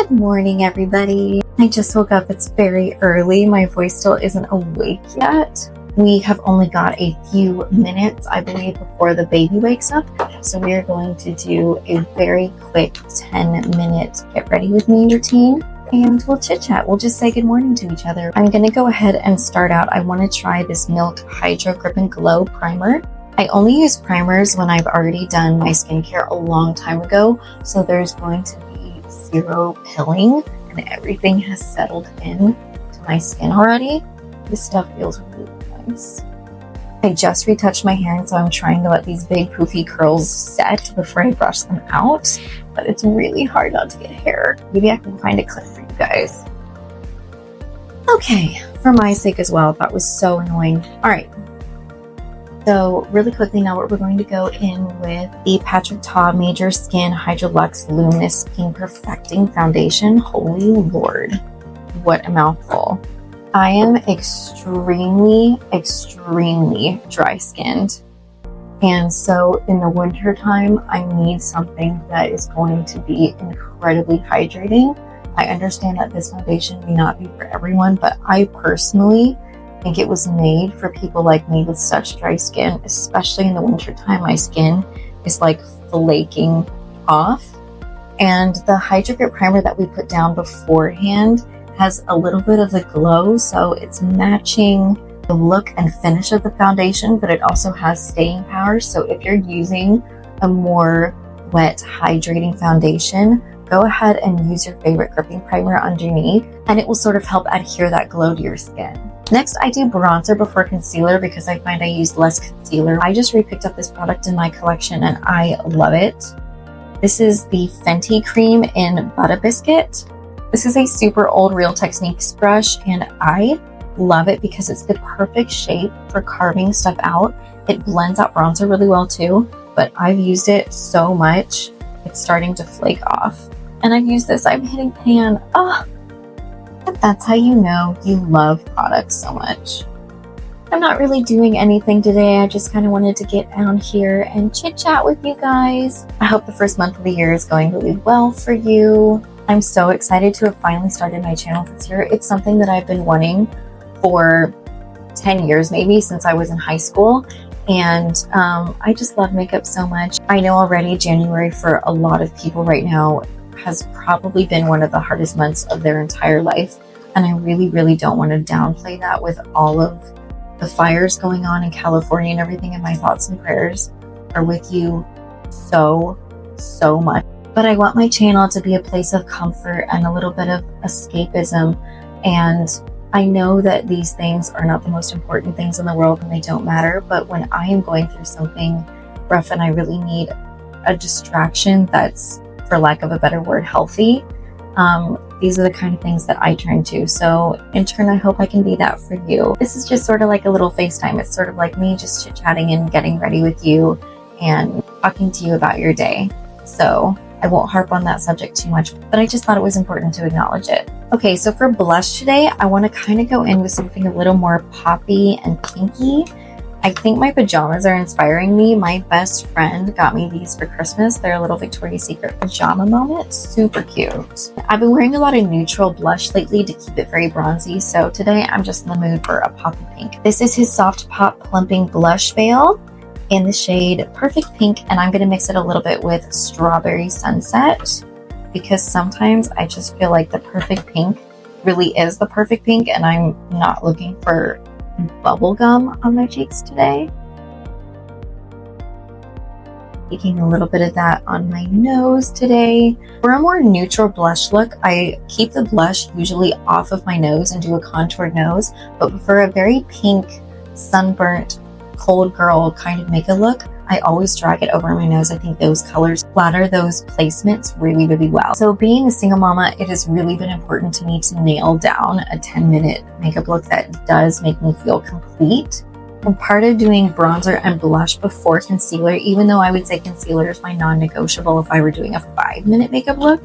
Good morning, everybody. I just woke up. It's very early. My voice still isn't awake yet. We have only got a few minutes, I believe, before the baby wakes up. So we are going to do a very quick 10-minute get ready with me routine. And we'll chit chat. We'll just say good morning to each other. I'm going to go ahead and start out. I want to try this Milk Hydro Grip and Glow primer. I only use primers when I've already done my skincare a long time ago. So there's going to be zero pilling and everything has settled in to my skin already. This stuff feels really nice. I just retouched my hair, and so I'm trying to let these big poofy curls set before I brush them out. But it's really hard not to get hair. Maybe I can find a clip for you guys. Okay, for my sake as well. That was so annoying. All right. So really quickly now, we're going to go in with the Patrick Ta Major Skin Hydraluxe Luminous Skin Perfecting Foundation. Holy Lord, what a mouthful. I am extremely dry skinned. And so in the winter time, I need something that is going to be incredibly hydrating. I understand that this foundation may not be for everyone, but I personally think it was made for people like me with such dry skin, especially in the winter time. My skin is like flaking off. And the Hydro Grip primer that we put down beforehand has a little bit of the glow, so it's matching the look and finish of the foundation, but it also has staying power. So if you're using a more wet, hydrating foundation, go ahead and use your favorite gripping primer underneath, and it will sort of help adhere that glow to your skin. Next, I do bronzer before concealer because I find I use less concealer. I just re-picked up this product in my collection and I love it. This is the Fenty cream in Butta Biscuit. This is a super old Real Techniques brush, and I love it because it's the perfect shape for carving stuff out. It blends out bronzer really well too, but I've used it so much, it's starting to flake off. And I've used this, I'm hitting pan. But that's how you know you love products so much. I'm not really doing anything today. I just kind of wanted to get down here and chit chat with you guys. I hope the first month of the year is going really well for you. I'm so excited to have finally started my channel this year. It's something that I've been wanting for 10 years, maybe since I was in high school. And I just love makeup so much. I know already January for a lot of people right now has probably been one of the hardest months of their entire life. And I really don't want to downplay that with all of the fires going on in California and everything. And my thoughts and prayers are with you so much. But I want my channel to be a place of comfort and a little bit of escapism. And I know that these things are not the most important things in the world and they don't matter. But when I am going through something rough and I really need a distraction that's, for lack of a better word, healthy, these are the kind of things that I turn to. So in turn, I hope I can be that for you. This is just sort of like a little FaceTime. It's sort of like me just chit-chatting and getting ready with you and talking to you about your day. So I won't harp on that subject too much, but I just thought it was important to acknowledge it. Okay, so for blush today, I want to kind of go in with something a little more poppy and pinky. I think my pajamas are inspiring me. My best friend got me these for Christmas. They're a little Victoria's Secret pajama moment. Super cute. I've been wearing a lot of neutral blush lately to keep it very bronzy, so today I'm just in the mood for a poppy pink. This is his Soft Pop Plumping Blush Veil in the shade Perfect Pink, and I'm going to mix it a little bit with Strawberry Sunset because sometimes I just feel like the perfect pink really is the perfect pink, and I'm not looking for bubble gum on my cheeks today. Taking a little bit of that on my nose today. For a more neutral blush look, I keep the blush usually off of my nose and do a contoured nose, but for a very pink, sunburnt, cold girl kind of makeup look, I always drag it over my nose. I think those colors flatter those placements really well. So being a single mama, it has really been important to me to nail down a 10-minute makeup look that does make me feel complete. And part of doing bronzer and blush before concealer, even though I would say concealer is my non-negotiable if I were doing a 5-minute makeup look,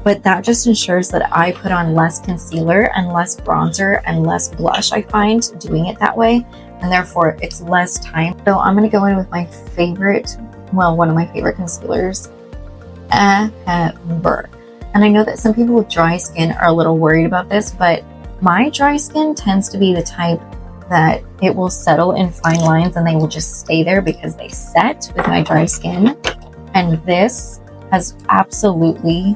but that just ensures that I put on less concealer and less bronzer and less blush, I find, doing it that way. And therefore it's less time. So I'm going to go in with my favorite, well, one of my favorite concealers ever. And I know that some people with dry skin are a little worried about this, but my dry skin tends to be the type that it will settle in fine lines and they will just stay there because they set with my dry skin. And this has absolutely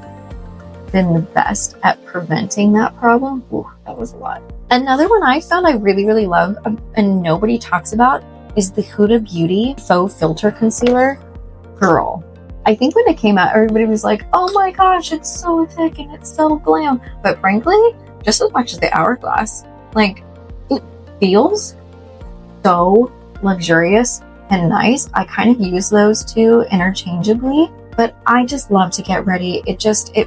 been the best at preventing that problem. Ooh, that was a lot. Another one I found I really, really love and nobody talks about is the Huda Beauty Faux Filter Concealer. Girl, I think when it came out, everybody was like, oh my gosh, it's so thick and it's so glam. But frankly, just as much as the Hourglass, like, it feels so luxurious and nice. I kind of use those two interchangeably, but I just love to get ready. It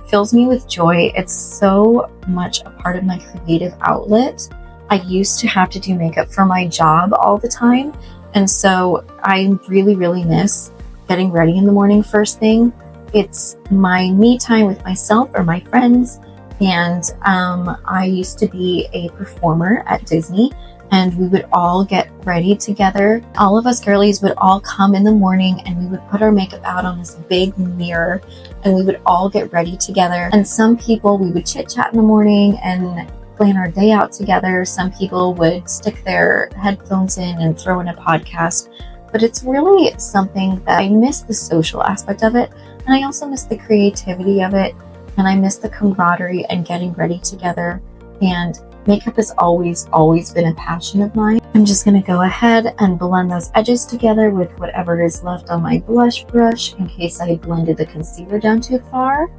fills me with joy. It's so much a part of my creative outlet. I used to have to do makeup for my job all the time, and so I really, really miss getting ready in the morning first thing. It's my me time with myself or my friends. And I used to be a performer at Disney, and we would all get ready together. All of us girlies would all come in the morning and we would put our makeup out on this big mirror and we would all get ready together. And some people, we would chit chat in the morning and plan our day out together. Some people would stick their headphones in and throw in a podcast. But it's really something that I miss the social aspect of it. And I also miss the creativity of it. And I miss the camaraderie and getting ready together. And makeup has always, always been a passion of mine. I'm just going to go ahead and blend those edges together with whatever is left on my blush brush in case I blended the concealer down too far.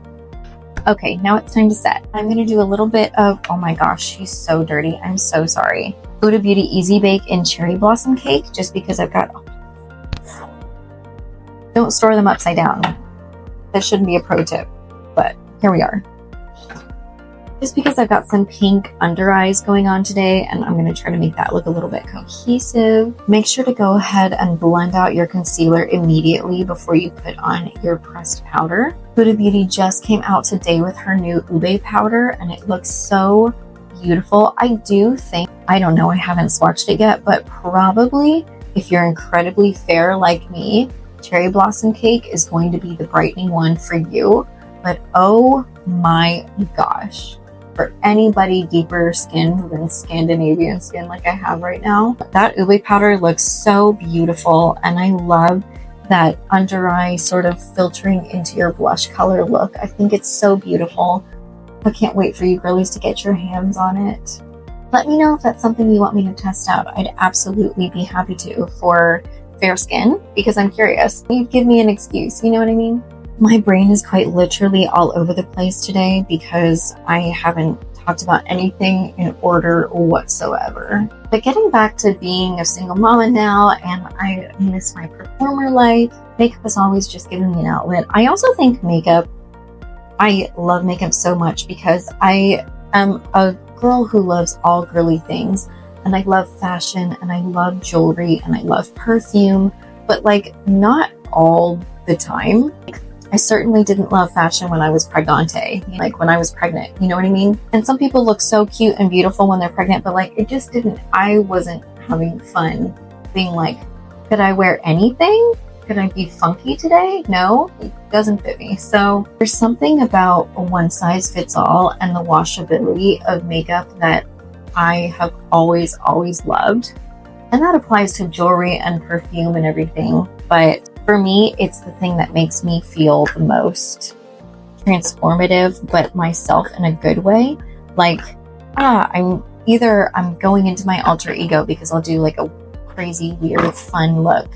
Okay, now it's time to set. I'm going to do a little bit of, oh my gosh, she's so dirty. I'm so sorry. Huda Beauty Easy Bake in Cherry Blossom Cake, just because I've got... Don't store them upside down. That shouldn't be a pro tip, but here we are. Just because I've got some pink under eyes going on today, and I'm going to try to make that look a little bit cohesive. Make sure to go ahead and blend out your concealer immediately before you put on your pressed powder. Huda Beauty just came out today with her new Ube powder, and it looks so beautiful. I do think, I don't know, I haven't swatched it yet, but probably if you're incredibly fair like me, Cherry Blossom Cake is going to be the brightening one for you. But oh my gosh, for anybody deeper skinned than Scandinavian skin like I have right now, that Ube powder looks so beautiful, and I love that under eye sort of filtering into your blush color look. I think it's so beautiful. I can't wait for you girlies to get your hands on it. Let me know if that's something you want me to test out. I'd absolutely be happy to for fair skin, because I'm curious. You give me an excuse, you know what I mean? My brain is quite literally all over the place today because I haven't talked about anything in order whatsoever. But getting back to being a single mama now, and I miss my performer life, makeup has always just given me an outlet. I also think makeup, I love makeup so much because I am a girl who loves all girly things. And I love fashion, and I love jewelry, and I love perfume, but like not all the time. I certainly didn't love fashion when I was pregnante, like when I was pregnant, you know what I mean? And some people look so cute and beautiful when they're pregnant, but like it just didn't, I wasn't having fun being like, could I wear anything? Could I be funky today? No, it doesn't fit me. So there's something about a one size fits all and the washability of makeup that I have always, always loved. And that applies to jewelry and perfume and everything. But for me, it's the thing that makes me feel the most transformative, but myself in a good way. Like, I'm going into my alter ego because I'll do like a crazy, weird, fun look.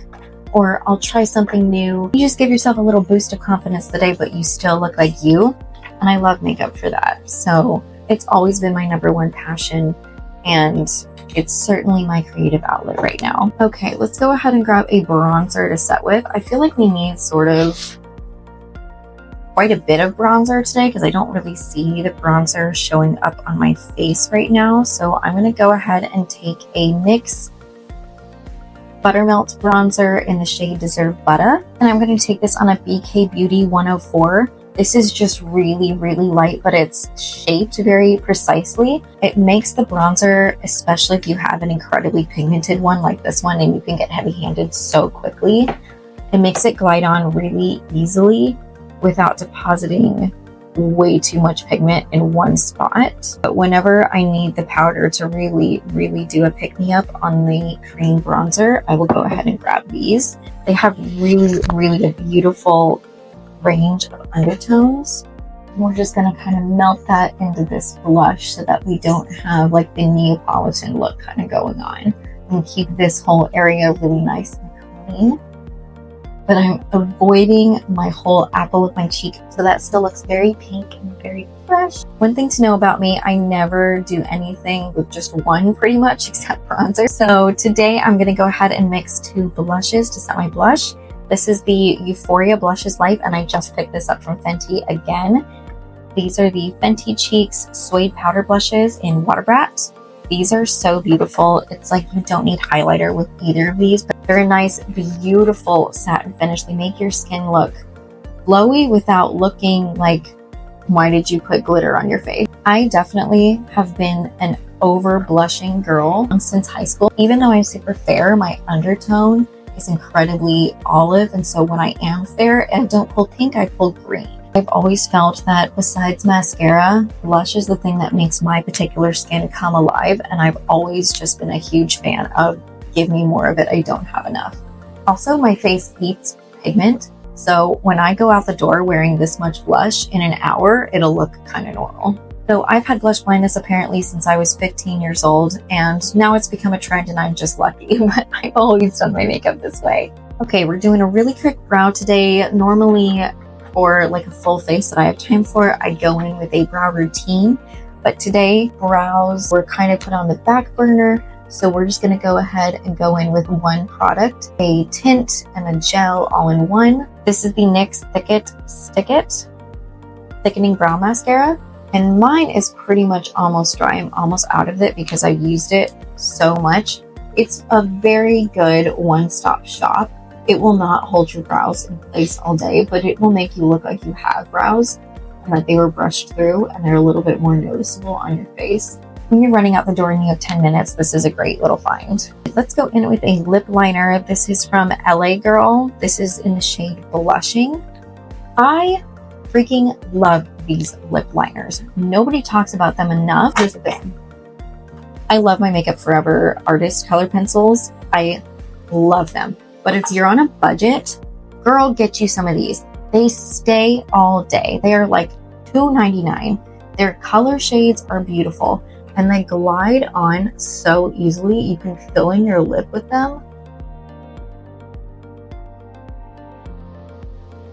Or I'll try something new. You just give yourself a little boost of confidence today, but you still look like you. And I love makeup for that. So it's always been my number one passion. And it's certainly my creative outlet right now. Okay, let's go ahead and grab a bronzer to set with. I feel like we need sort of quite a bit of bronzer today because I don't really see the bronzer showing up on my face right now. So I'm going to go ahead and take a NYX Buttermelt bronzer in the shade Deserve Butta. And I'm going to take this on a BK Beauty 104. This is just really, really light, but it's shaped very precisely. It makes the bronzer, especially if you have an incredibly pigmented one like this one and you can get heavy-handed so quickly, it makes it glide on really easily without depositing way too much pigment in one spot. But whenever I need the powder to really do a pick-me-up on the cream bronzer, I will go ahead and grab these. They have really a beautiful range of undertones. We're just going to kind of melt that into this blush so that we don't have like the Neapolitan look kind of going on, and keep this whole area really nice and clean. But I'm avoiding my whole apple of my cheek, so that still looks very pink and very fresh. One thing to know about me, I never do anything with just one pretty much, except bronzer. So today I'm going to go ahead and mix 2 blushes to set my blush. This is the Euphoria Blushes Life, and I just picked this up from Fenty again. These are the Fenty Cheeks Suede Powder Blushes in Water Brat. These are so beautiful. It's like you don't need highlighter with either of these, but they're a nice, beautiful satin finish. They make your skin look glowy without looking like, why did you put glitter on your face? I definitely have been an over blushing girl since high school. Even though I'm super fair, my undertone is incredibly olive, and so when I am fair and I don't pull pink, I pull green. I've always felt that besides mascara, blush is the thing that makes my particular skin come alive, and I've always just been a huge fan of give me more of it, I don't have enough. Also, my face eats pigment, so when I go out the door wearing this much blush, in an hour, it'll look kind of normal. So I've had blush blindness apparently since I was 15 years old, and now it's become a trend and I'm just lucky, but I've always done my makeup this way. Okay, we're doing a really quick brow today. Normally, for like a full face that I have time for, I go in with a brow routine, but today brows were kind of put on the back burner, so we're just going to go ahead and go in with one product, a tint and a gel all in one. This is the NYX Thick It Thickening Brow Mascara, and mine is pretty much almost dry. I'm almost out of it because I've used it so much. It's a very good one-stop shop. It will not hold your brows in place all day, but it will make you look like you have brows and that they were brushed through and they're a little bit more noticeable on your face. When you're running out the door and you have 10 minutes, this is a great little find. Let's go in with a lip liner. This is from LA Girl. This is in the shade Blushing. I freaking love these lip liners. Nobody talks about them enough. Here's the thing. I love my Makeup Forever artist color pencils. I love them. But if you're on a budget, girl, get you some of these. They stay all day. They are like $2.99. Their color shades are beautiful and they glide on so easily. You can fill in your lip with them.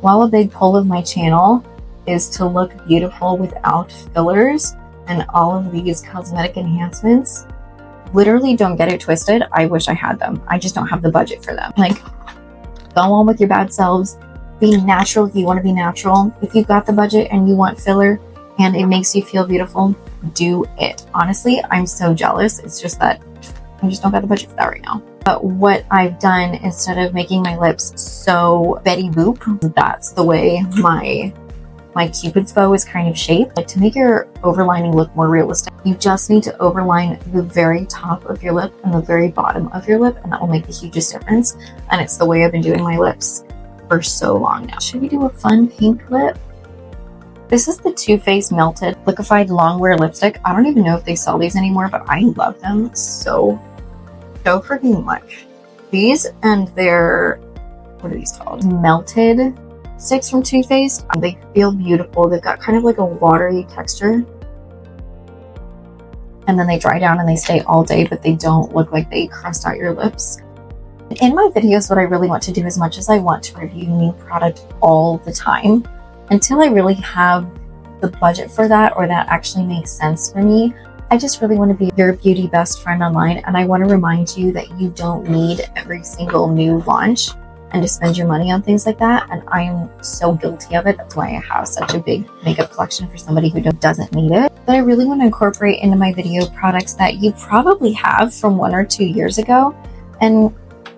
While a big pull of my channel is to look beautiful without fillers and all of these cosmetic enhancements, literally don't get it twisted. I wish I had them. I just don't have the budget for them. Like, go on with your bad selves. Be natural if you want to be natural. If you've got the budget and you want filler and it makes you feel beautiful, do it. Honestly, I'm so jealous. It's just that I just don't got the budget for that right now. But what I've done, instead of making my lips so Betty Boop, that's the way my Cupid's bow is kind of shaped. Like, to make your overlining look more realistic, you just need to overline the very top of your lip and the very bottom of your lip, and that will make the hugest difference. And it's the way I've been doing my lips for so long now. Should we do a fun pink lip? This is the Too Faced Melted Liquefied Longwear Lipstick. I don't even know if they sell these anymore, but I love them so freaking much. These and their, what are these called? Melted sticks from Too Faced. They feel beautiful. They've got kind of like a watery texture. And then they dry down and they stay all day, but they don't look like they crust out your lips. In my videos, what I really want to do, as much as I want to review new product all the time, until I really have the budget for that or that actually makes sense for me, I just really want to be your beauty best friend online. And I want to remind you that you don't need every single new launch and to spend your money on things like that. And I am so guilty of it. That's why I have such a big makeup collection for somebody who doesn't need it. But I really want to incorporate into my video products that you probably have from 1 or 2 years ago and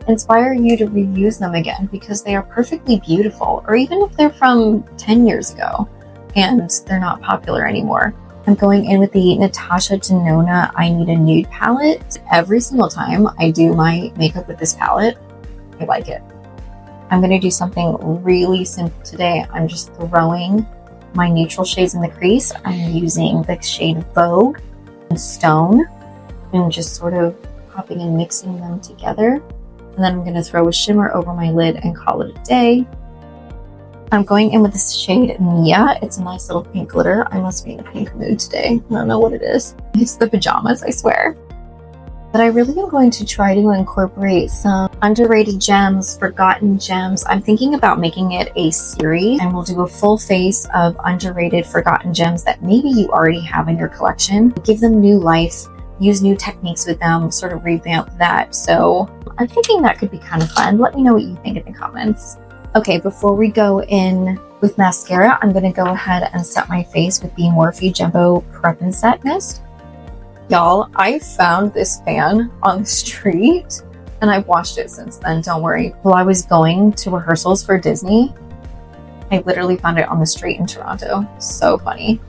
inspire you to reuse them again, because they are perfectly beautiful. Or even if they're from 10 years ago and they're not popular anymore. I'm going in with the Natasha Denona I Need a Nude palette. Every single time I do my makeup with this palette, I like it. I'm going to do something really simple today. I'm just throwing my neutral shades in the crease, I'm using the shade Vogue and Stone, and just sort of popping and mixing them together. And then I'm going to throw a shimmer over my lid and call it a day. I'm going in with this shade Mia. It's a nice little pink glitter. I must be in a pink mood today. I don't know what it is. It's the pajamas, I swear. But I really am going to try to incorporate some underrated gems, forgotten gems. I'm thinking about making it a series, and we'll do a full face of underrated, forgotten gems that maybe you already have in your collection. Give them new life, use new techniques with them, sort of revamp that. So I'm thinking that could be kind of fun. Let me know what you think in the comments. Okay, before we go in with mascara, I'm going to go ahead and set my face with the Morphe Jumbo Prep and Set Mist. Y'all, I found this fan on the street and I've watched it since then, don't worry. While I was going to rehearsals for Disney, I literally found it on the street in Toronto. So funny.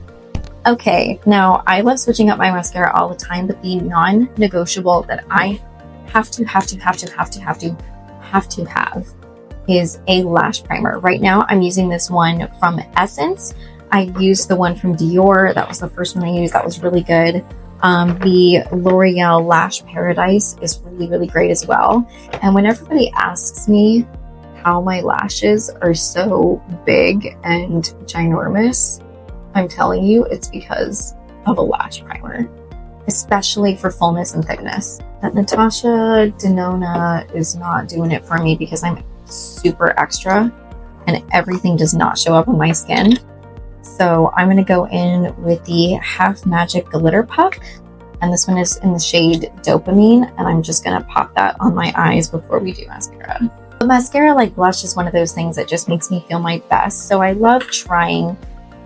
Okay, now I love switching up my mascara all the time, but the non-negotiable that I have is a lash primer. Right now I'm using this one from Essence. I used the one from Dior. That was the first one I used. That was really good. The L'Oreal Lash Paradise is really, really great as well. And when everybody asks me how my lashes are so big and ginormous, I'm telling you it's because of a lash primer, especially for fullness and thickness. That Natasha Denona is not doing it for me because I'm super extra and everything does not show up on my skin. So I'm going to go in with the Half Magic Glitter Puff, and this one is in the shade Dopamine, and I'm just going to pop that on my eyes before we do mascara. But mascara, like blush, is one of those things that just makes me feel my best, so I love trying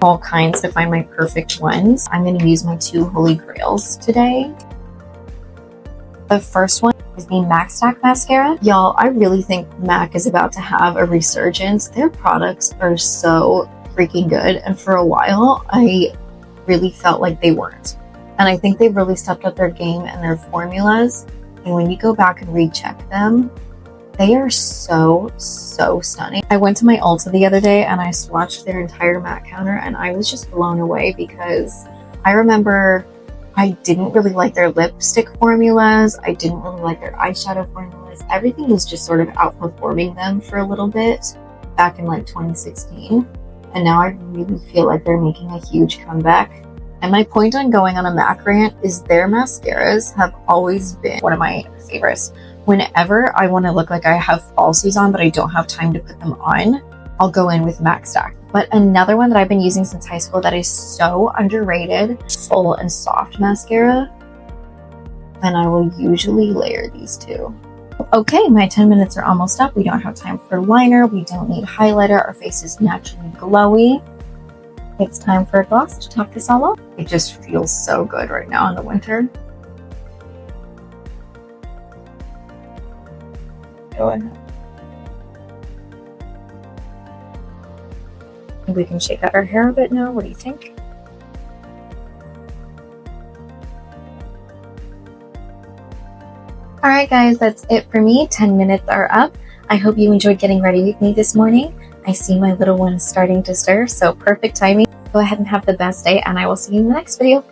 all kinds to find my perfect ones. I'm going to use my two holy grails today. The first one is the MAC Stack Mascara. Y'all, I really think MAC is about to have a resurgence. Their products are so freaking good, and for a while I really felt like they weren't, and I think they've really stepped up their game and their formulas, and when you go back and recheck them, they are so stunning. I went to my Ulta the other day and I swatched their entire MAC counter, and I was just blown away because I remember I didn't really like their lipstick formulas, I didn't really like their eyeshadow formulas. Everything was just sort of outperforming them for a little bit back in like 2016. And now I really feel like they're making a huge comeback. And my point on going on a MAC rant is their mascaras have always been one of my favorites. Whenever I want to look like I have falsies on, but I don't have time to put them on, I'll go in with MAC Stack. But another one that I've been using since high school that is so underrated, full and soft mascara. And I will usually layer these two. Okay, my 10 minutes are almost up. We don't have time for liner. We don't need highlighter. Our face is naturally glowy. It's time for a gloss to top this all off. It just feels so good right now in the winter. Go ahead. We can shake out our hair a bit now. What do you think? Alright guys, that's it for me. 10 minutes are up. I hope you enjoyed getting ready with me this morning. I see my little one starting to stir, so perfect timing. Go ahead and have the best day, and I will see you in the next video.